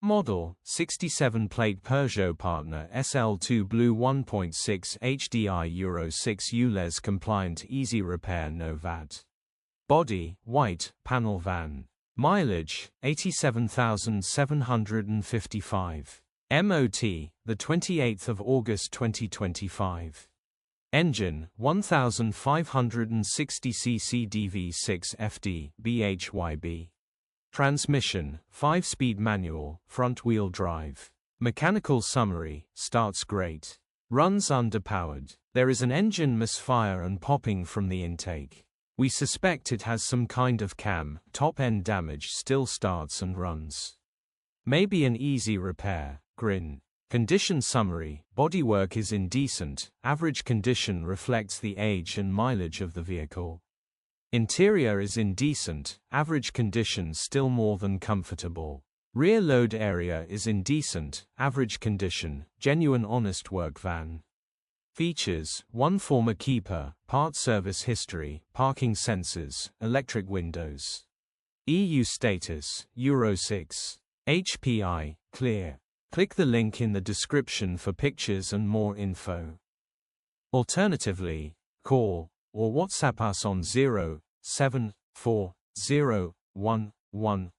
Model, 67-plate Peugeot partner SL2 Blue 1.6 HDI Euro 6 ULEZ compliant easy repair no VAT. Body, white, panel van. Mileage, 87,755. MOT, the 28th of August 2025. Engine, 1560 cc DV6 FD, BHY-B. Transmission, 5-speed manual, front-wheel drive. Mechanical summary, starts great. Runs underpowered. There is an engine misfire and popping from the intake. We suspect it has some kind of cam, top-end damage. Still starts and runs. Maybe an easy repair, grin. Condition summary, bodywork is in decent, average condition reflects the age and mileage of the vehicle. Interior is in decent, average condition still more than comfortable. Rear load area is in decent, average condition, genuine honest work van. Features, 1 former keeper, part service history, parking sensors, electric windows. EU status, Euro 6. HPI, clear. Click the link in the description for pictures and more info. Alternatively, call or WhatsApp us on 0740111